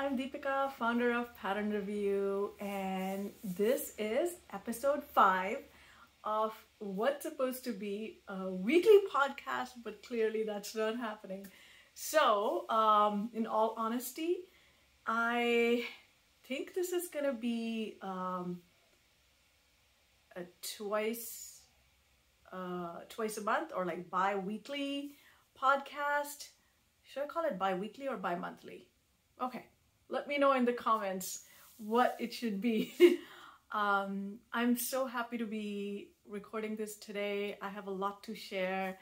I'm Deepika, founder of Pattern Review, and this is episode 5 of what's supposed to be a weekly podcast, but clearly that's not happening. So, in all honesty, I think this is gonna be a twice a month or like bi-weekly podcast. Should I call it bi-weekly or bi-monthly? Okay, let me know in the comments what it should be. I'm so happy to be recording this today. I have a lot to share.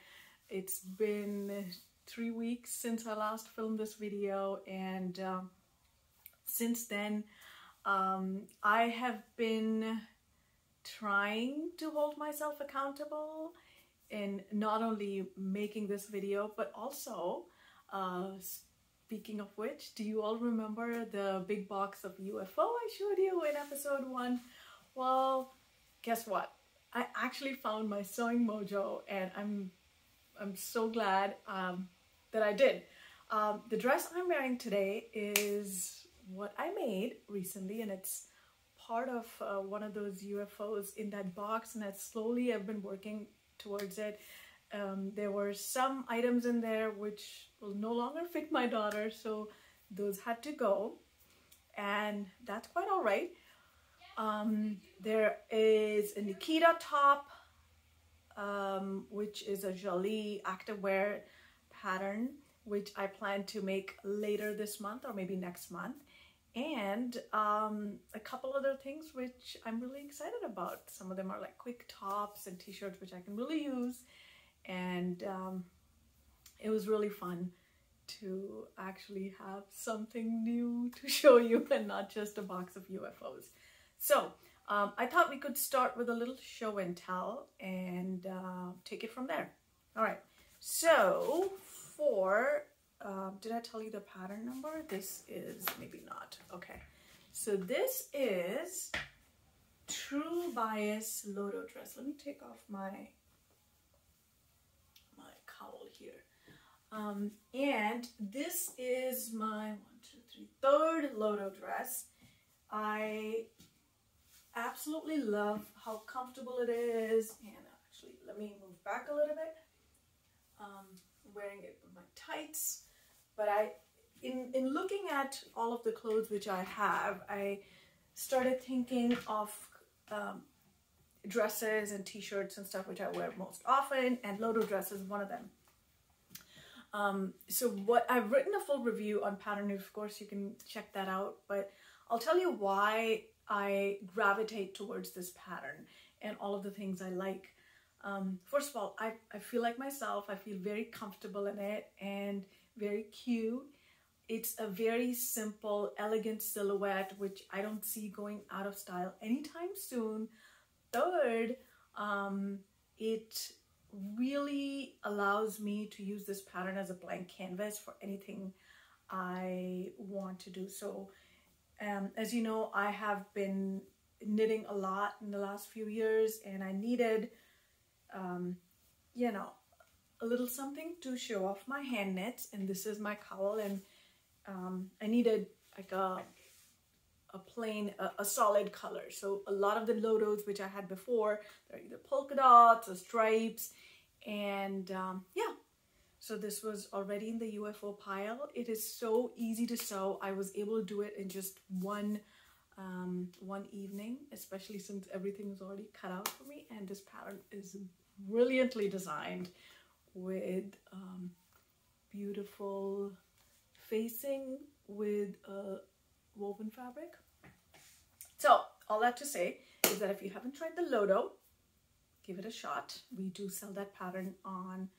It's been 3 weeks since I last filmed this video, and since then I have been trying to hold myself accountable in not only making this video, but also speaking of which, do you all remember the big box of UFO I showed you in episode 1? Well, guess what? I actually found my sewing mojo, and I'm so glad that I did. The dress I'm wearing today is what I made recently, and it's part of one of those UFOs in that box, and slowly I've been working towards it. There were some items in there which will no longer fit my daughter, so those had to go, and that's quite all right. There is a Nikita top, which is a jolie activewear pattern, which I plan to make later this month or maybe next month, and a couple other things which I'm really excited about. Some of them are like quick tops and t-shirts which I can really use, and it was really fun to actually have something new to show you and not just a box of UFOs. So I thought we could start with a little show and tell and take it from there. All right, so for did I tell you the pattern number? This is, maybe not. Okay, so this is True Bias Lodo dress. Let me take off my cowl here. And this is my 3rd Lodo dress. I absolutely love how comfortable it is, and actually let me move back a little bit. I'm wearing it with my tights, but in looking at all of the clothes which I have, I started thinking of dresses and t-shirts and stuff which I wear most often, and Lodo dress is one of them. So what I've written a full review on pattern, of course you can check that out, but I'll tell you why I gravitate towards this pattern and all of the things I like. First of all, I feel like myself. I feel very comfortable in it and very cute. It's a very simple, elegant silhouette, which I don't see going out of style anytime soon. Third, it really allows me to use this pattern as a blank canvas for anything I want to do. So as you know, I have been knitting a lot in the last few years, and I needed you know, a little something to show off my hand knits, and this is my cowl, and I needed like a plain, a solid color. So a lot of the Lodos which I had before, they're either polka dots or stripes, and yeah, so this was already in the UFO pile. It is so easy to sew. I was able to do it in just one evening, especially since everything was already cut out for me, and this pattern is brilliantly designed with beautiful facing with woven fabric. So all that to say is that if you haven't tried the Lodo, give it a shot. We do sell that pattern on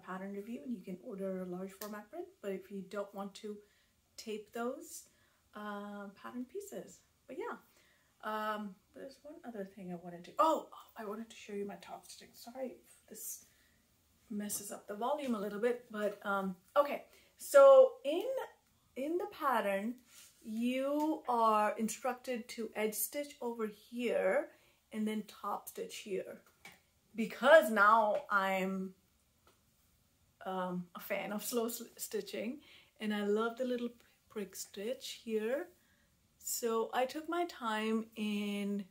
Pattern Review, and you can order a large format print, but if you don't want to tape those pattern pieces. But yeah, there's one other thing I wanted to, I wanted to show you my top stitching. Sorry if this messes up the volume a little bit, but okay, so in the pattern you are instructed to edge stitch over here and then top stitch here, because now I'm a fan of slow stitching, and I love the little prick stitch here. So I took my time in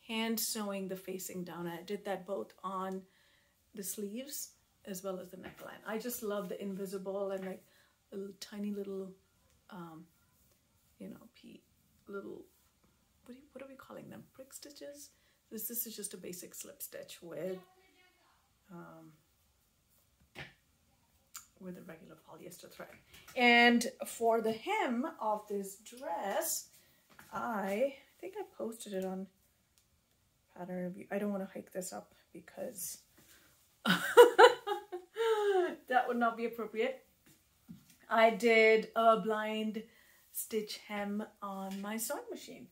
hand sewing the facing down. I did that both on the sleeves as well as the neckline. I just love the invisible and like little tiny little, you know, little, what are we calling them? Prick stitches? This is just a basic slip stitch with a regular polyester thread. And for the hem of this dress, I think I posted it on Pattern Review. I don't want to hike this up because that would not be appropriate. I did a blind stitch hem on my sewing machine.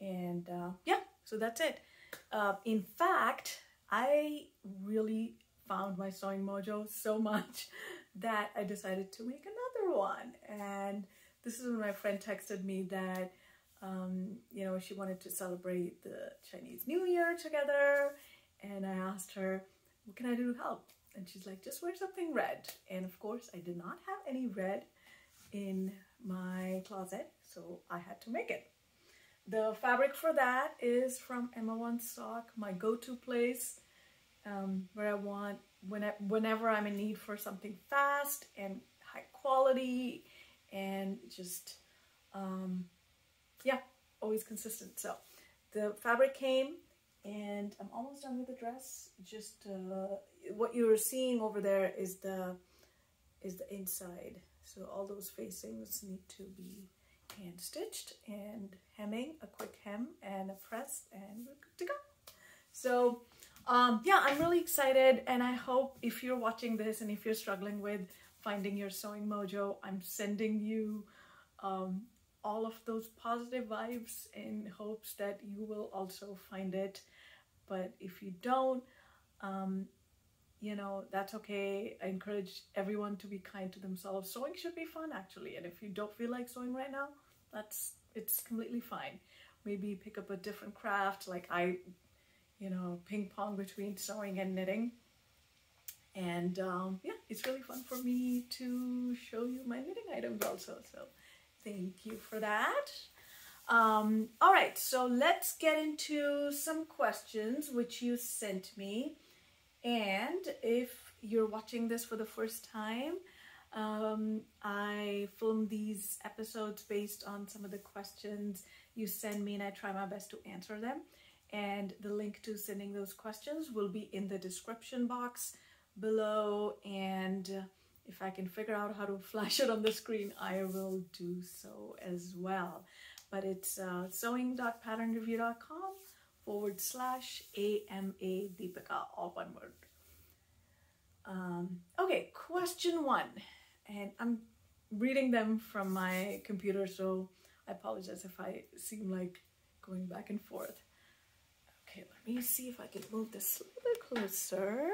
And yeah, so that's it. In fact, I really found my sewing mojo so much that I decided to make another one. And this is when my friend texted me that you know, she wanted to celebrate the Chinese New Year together, and I asked her, what can I do to help? And she's like, just wear something red. And of course I did not have any red in my closet, so I had to make it. The fabric for that is from Emma One Sock, my go-to place where I want, whenever I'm in need for something fast and high quality and just, yeah, always consistent. So the fabric came and I'm almost done with the dress. Just what you're seeing over there is the inside. So all those facings need to be hand stitched and hemming, a quick hem and a press, and we're good to go. So yeah, I'm really excited, and I hope if you're watching this and if you're struggling with finding your sewing mojo, I'm sending you all of those positive vibes in hopes that you will also find it. But if you don't, you know, that's okay. I encourage everyone to be kind to themselves. Sewing should be fun, actually, and if you don't feel like sewing right now, it's completely fine. Maybe pick up a different craft, like I, you know, ping pong between sewing and knitting. And yeah, it's really fun for me to show you my knitting items also. So thank you for that. All right, so let's get into some questions which you sent me. And if you're watching this for the first time, I filmed these episodes based on some of the questions you send me, and I try my best to answer them. And the link to sending those questions will be in the description box below. And if I can figure out how to flash it on the screen, I will do so as well. But it's sewing.patternreview.com/AMA Deepika, all one word. Okay, question 1. And I'm reading them from my computer, so I apologize if I seem like going back and forth. Okay, let me see if I can move this a little bit closer.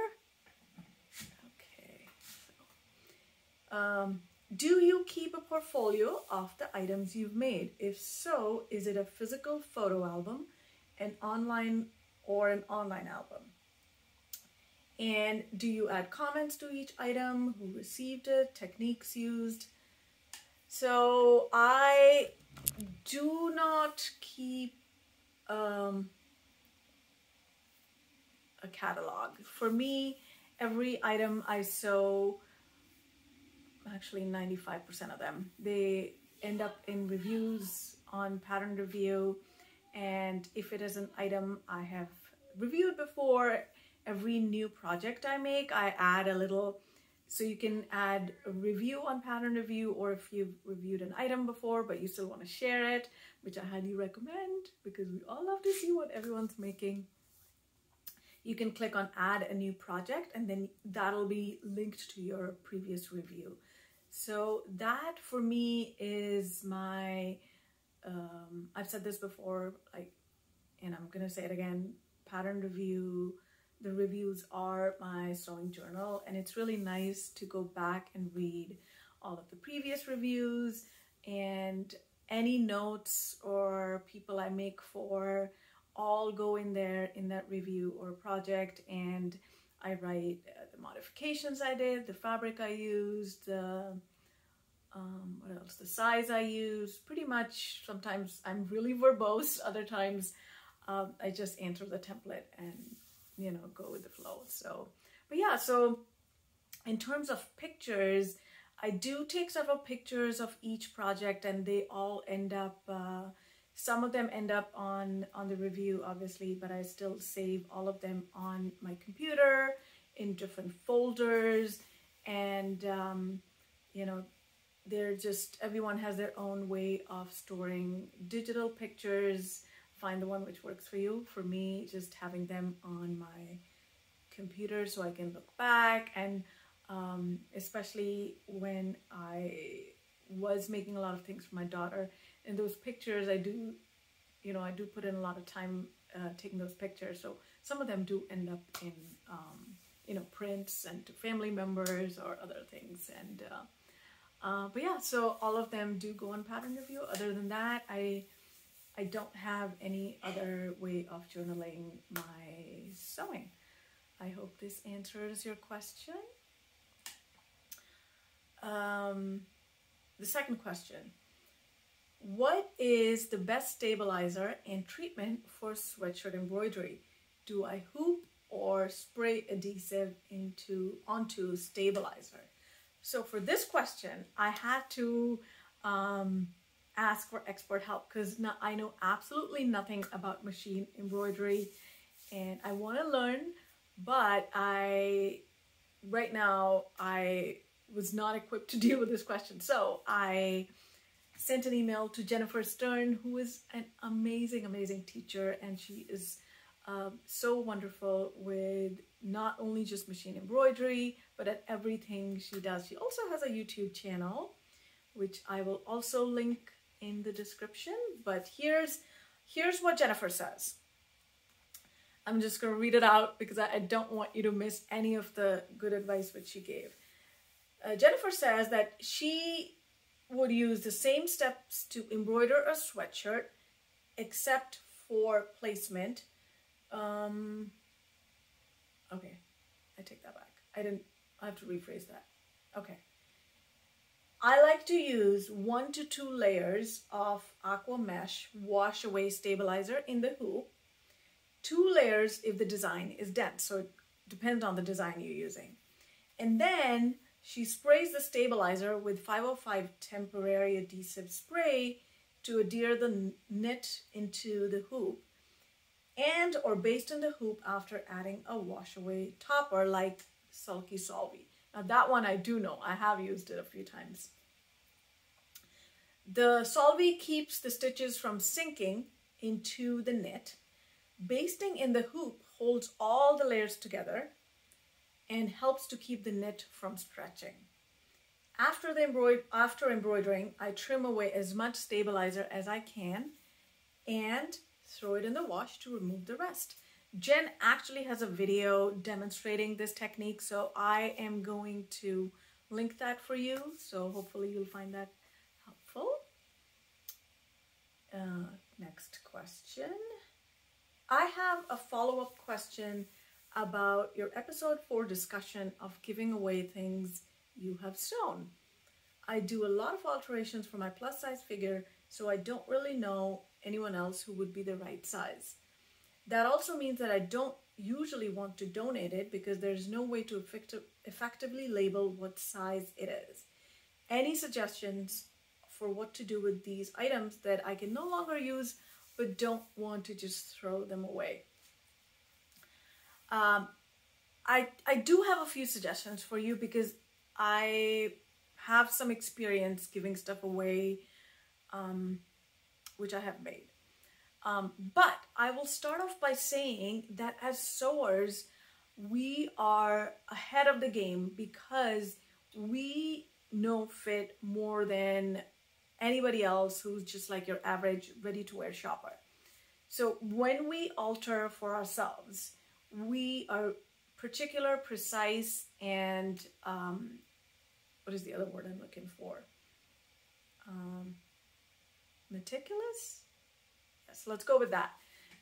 Okay. So, do you keep a portfolio of the items you've made? If so, is it a physical photo album, an online album? And do you add comments to each item? Who received it? Techniques used? So I do not keep a catalog. For me, every item I sew, actually 95% of them, they end up in reviews on Pattern Review. And if it is an item I have reviewed before, every new project I make, I add a little, so you can add a review on Pattern Review, or if you've reviewed an item before but you still want to share it, which I highly recommend because we all love to see what everyone's making. You can click on add a new project, and then that'll be linked to your previous review. So that for me is my, I've said this before, like, and I'm gonna say it again, Pattern Review, the reviews are my sewing journal, and it's really nice to go back and read all of the previous reviews, and any notes or people I make for all go in there in that review or project, and I write the modifications I did, the fabric I used, what else? what's the size I use. Pretty much sometimes I'm really verbose, other times I just enter the template and, you know, go with the flow. So, but yeah, so in terms of pictures, I do take several pictures of each project, and they all end up, some of them end up on the review, obviously, but I still save all of them on my computer in different folders. And, you know, they're just, everyone has their own way of storing digital pictures. Find the one which works for you. For me, just having them on my computer so I can look back, and especially when I was making a lot of things for my daughter, in those pictures I do, you know, I do put in a lot of time taking those pictures, so some of them do end up in you know, prints and to family members or other things. And but yeah, so all of them do go on pattern review. Other than that, I don't have any other way of journaling my sewing. I hope this answers your question. The second question: what is the best stabilizer and treatment for sweatshirt embroidery? Do I hoop or spray adhesive onto stabilizer? So for this question, I had to ask for expert help, because I know absolutely nothing about machine embroidery, and I want to learn, but right now I was not equipped to deal with this question. So I sent an email to Jennifer Stern, who is an amazing, amazing teacher, and she is so wonderful with not only just machine embroidery, but at everything she does. She also has a YouTube channel, which I will also link in the description. But here's what Jennifer says. I'm just going to read it out because I don't want you to miss any of the good advice which she gave. Jennifer says that she would use the same steps to embroider a sweatshirt, except for placement. Okay, I take that back. I have to rephrase that. Okay. I like to use 1 to 2 layers of aqua mesh wash away stabilizer in the hoop. 2 layers if the design is dense, so it depends on the design you're using. And then she sprays the stabilizer with 505 temporary adhesive spray to adhere the knit into the hoop, and or baste in the hoop after adding a wash away topper like Sulky Solvy. Now that one I do know, I have used it a few times. The Solvy keeps the stitches from sinking into the knit. Basting in the hoop holds all the layers together and helps to keep the knit from stretching. After embroidering, I trim away as much stabilizer as I can and throw it in the wash to remove the rest. Jen actually has a video demonstrating this technique, so I am going to link that for you. So hopefully you'll find that helpful. Next question. I have a follow-up question about your episode 4 discussion of giving away things you have sewn. I do a lot of alterations for my plus size figure, so I don't really know anyone else who would be the right size. That also means that I don't usually want to donate it because there's no way to effectively label what size it is. Any suggestions for what to do with these items that I can no longer use but don't want to just throw them away? I do have a few suggestions for you because I have some experience giving stuff away, which I have made. But I will start off by saying that as sewers, we are ahead of the game because we know fit more than anybody else who's just like your average ready-to-wear shopper. So when we alter for ourselves, we are particular, precise, and what is the other word I'm looking for? Meticulous? Yes, let's go with that.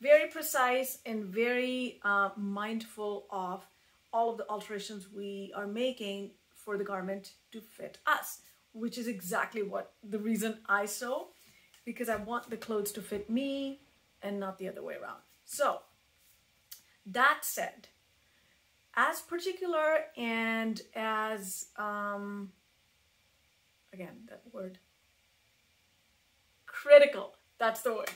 Very precise and very mindful of all of the alterations we are making for the garment to fit us. which is exactly what the reason I sew, because I want the clothes to fit me and not the other way around. So that said, as particular and as, again, that word, critical, that's the word.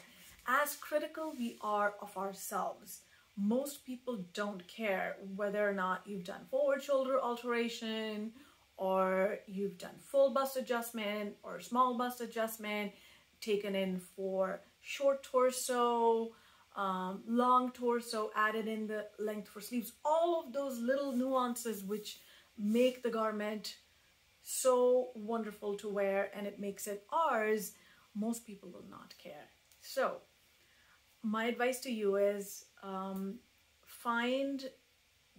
As critical we are of ourselves, most people don't care whether or not you've done forward shoulder alteration, or you've done full bust adjustment or small bust adjustment, taken in for short torso, long torso, added in the length for sleeves, all of those little nuances which make the garment so wonderful to wear and it makes it ours, most people will not care. So my advice to you is find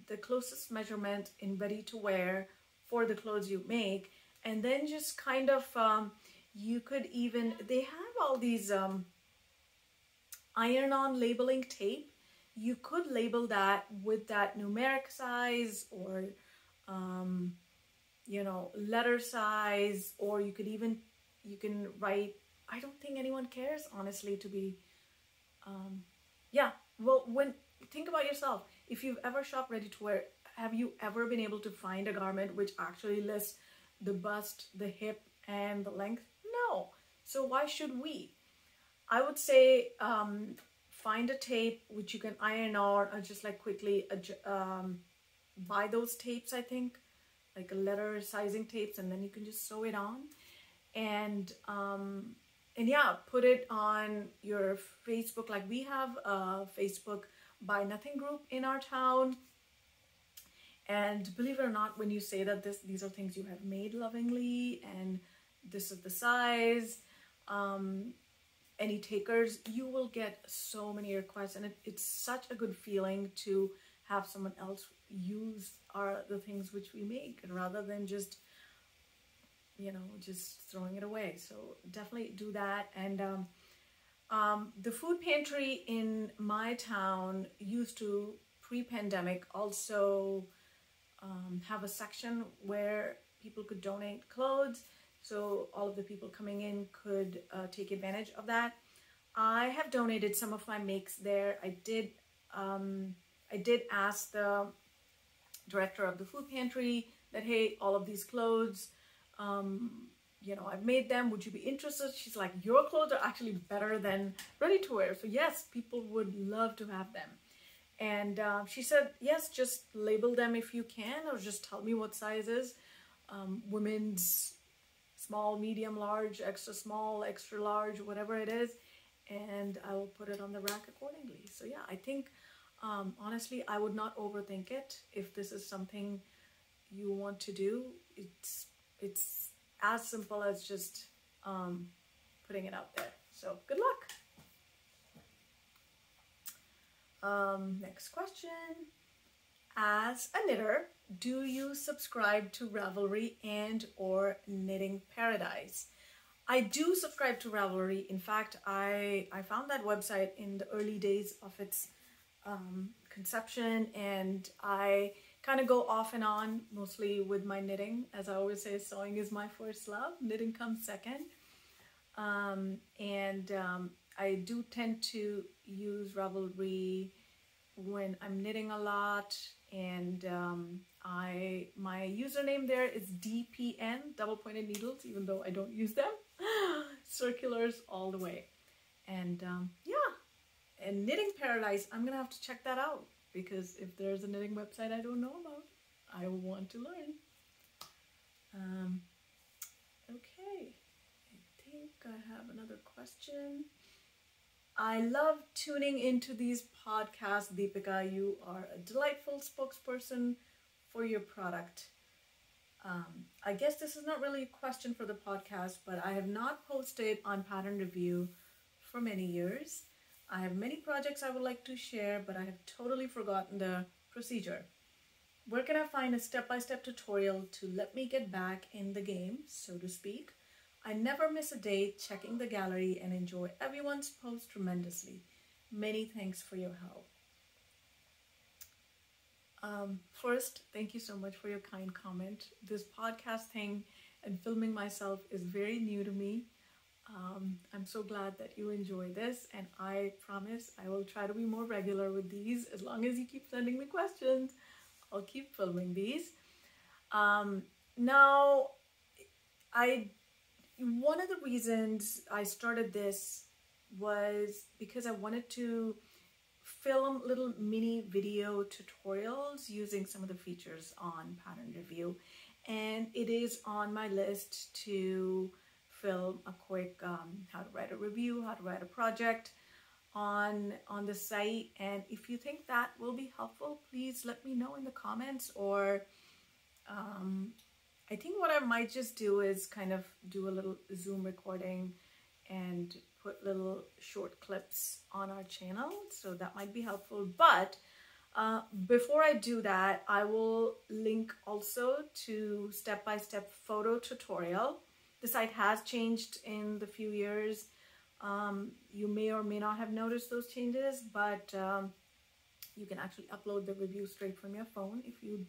the closest measurement in ready to wear for the clothes you make, and then just kind of you could even, they have all these iron-on labeling tape. You could label that with that numeric size, or you know, letter size, or you could even, you can write, I don't think anyone cares, honestly, to be yeah, well, when, think about yourself. If you've ever shopped ready to wear, have you ever been able to find a garment which actually lists the bust, the hip, and the length? No. So why should we? I would say find a tape which you can iron on, or just like quickly buy those tapes, I think, like a letter sizing tapes, and then you can just sew it on. And yeah, put it on your Facebook. Like we have a Facebook Buy Nothing group in our town. And believe it or not, when you say that these are things you have made lovingly, and this is the size, any takers, you will get so many requests. And it's such a good feeling to have someone else use the things which we make, rather than just, you know, just throwing it away. So definitely do that. And the food pantry in my town used to, pre-pandemic, also have a section where people could donate clothes. So all of the people coming in could take advantage of that. I have donated some of my makes there. I did ask the director of the food pantry that, hey, all of these clothes, you know, I've made them, would you be interested? She's like, your clothes are actually better than ready to wear. So yes, people would love to have them. And she said, yes, just label them if you can, or just tell me what sizes. Women's small, medium, large, extra small, extra large, whatever it is. And I will put it on the rack accordingly. So yeah, I think, honestly, I would not overthink it. If this is something you want to do, it's as simple as just putting it out there. So good luck. Next question. As a knitter, do you subscribe to Ravelry and or Knitting Paradise? I do subscribe to Ravelry. In fact, I found that website in the early days of its conception, and I kind of go off and on, mostly with my knitting. As I always say, sewing is my first love. Knitting comes second. I do tend to use Ravelry when I'm knitting a lot, and my username there is DPN, double pointed needles, even though I don't use them. Circulars all the way. And yeah, and Knitting Paradise, I'm gonna have to check that out, because if there's a knitting website I don't know about, I want to learn. Okay, I think I have another question. I love tuning into these podcasts, Deepika. You are a delightful spokesperson for your product. I guess this is not really a question for the podcast, but I have not posted on Pattern Review for many years. I have many projects I would like to share, but I have totally forgotten the procedure. Where can I find a step-by-step tutorial to let me get back in the game, so to speak? I never miss a day checking the gallery and enjoy everyone's post tremendously. Many thanks for your help. First, thank you so much for your kind comment. This podcast thing and filming myself is very new to me. I'm so glad that you enjoy this, and I promise I will try to be more regular with these. As long as you keep sending me questions, I'll keep filming these. Now, one of the reasons I started this was because I wanted to film little mini video tutorials using some of the features on Pattern Review, and it is on my list to film a quick how to write a review, how to write a project on the site. And if you think that will be helpful, please let me know in the comments. Or I think what I might just do is kind of do a little Zoom recording and put little short clips on our channel, so that might be helpful. But before I do that, I will link also to step-by-step photo tutorial. The site has changed in the few years. You may or may not have noticed those changes, but you can actually upload the review straight from your phone if you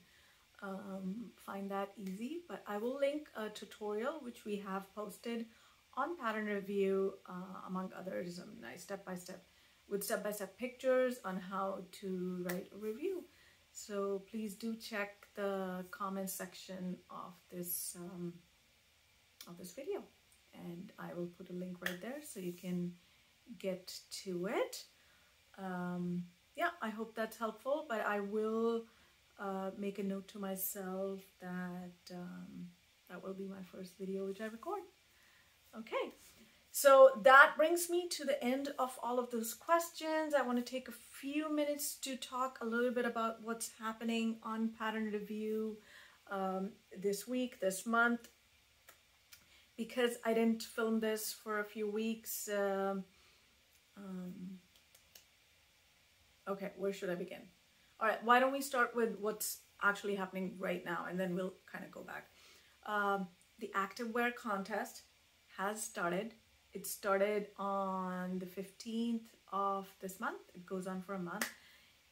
find that easy. But I will link a tutorial which we have posted on Pattern Review, among others, nice step-by-step with step-by-step pictures on how to write a review. So please do check the comment section of this video, and I will put a link right there so you can get to it. Yeah, I hope that's helpful, but I will make a note to myself that that will be my first video which I record. Okay, so that brings me to the end of all of those questions. I want to take a few minutes to talk a little bit about what's happening on Pattern Review this week, this month. Because I didn't film this for a few weeks. Okay, where should I begin? All right, why don't we start with what's actually happening right now, and then we'll kind of go back. The activewear contest has started. It started on the 15th of this month. It goes on for a month,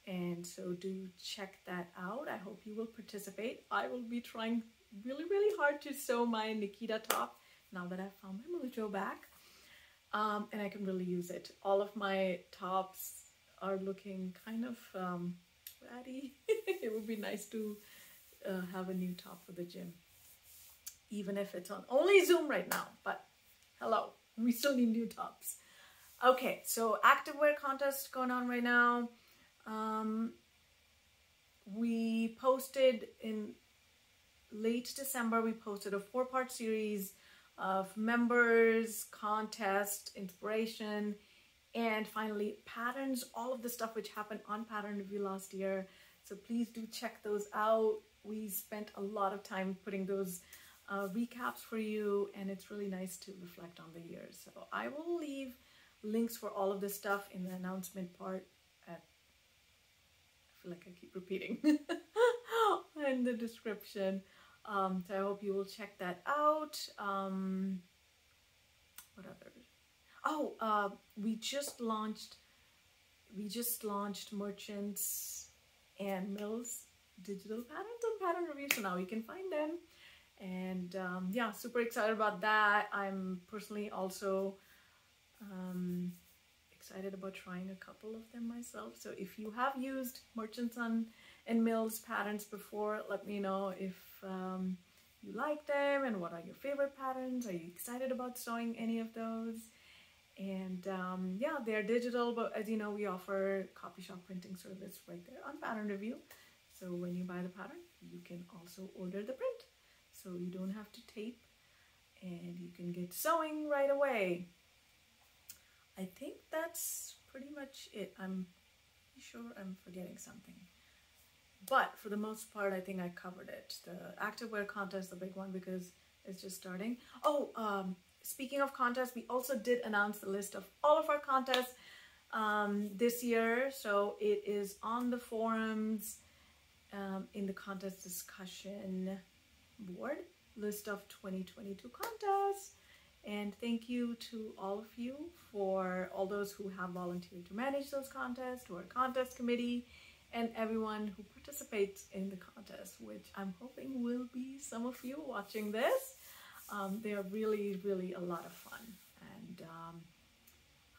and so do check that out. I hope you will participate. I will be trying really, really hard to sew my Nikita top now that I've found my mojo back, and I can really use it. All of my tops are looking kind of ratty. It would be nice to have a new top for the gym, even if it's on only Zoom right now, but hello, we still need new tops. Okay, so activewear contest going on right now. We posted in late December, we posted a 4-part series of members, contest, inspiration, and finally patterns, all of the stuff which happened on Pattern Review last year. So please do check those out. We spent a lot of time putting those recaps for you, and it's really nice to reflect on the year. So I will leave links for all of this stuff in the announcement part I feel like I keep repeating in the description. So I hope you will check that out. What others? Oh, we just launched Merchants and Mills digital patterns on Pattern Review, so now you can find them. And yeah, super excited about that. I'm personally also excited about trying a couple of them myself. So if you have used Merchants and Mills patterns before, let me know if you like them and what are your favorite patterns. Are you excited about sewing any of those? And yeah, they're digital, but as you know, we offer copy shop printing service right there on Pattern Review. So when you buy the pattern, you can also order the print. So you don't have to tape, and you can get sewing right away. I think that's pretty much it. I'm sure I'm forgetting something. But for the most part, I think I covered it. The activewear contest, the big one, because it's just starting. Oh, speaking of contests, we also did announce the list of all of our contests this year. So it is on the forums in the contest discussion board, list of 2022 contests. And thank you to all of you for all those who have volunteered to manage those contests, to our contest committee, and everyone who participates in the contest, which I'm hoping will be some of you watching this. They are really, really a lot of fun. And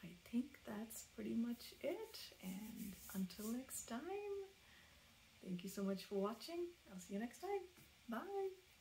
I think that's pretty much it. And until next time, thank you so much for watching. I'll see you next time. Bye.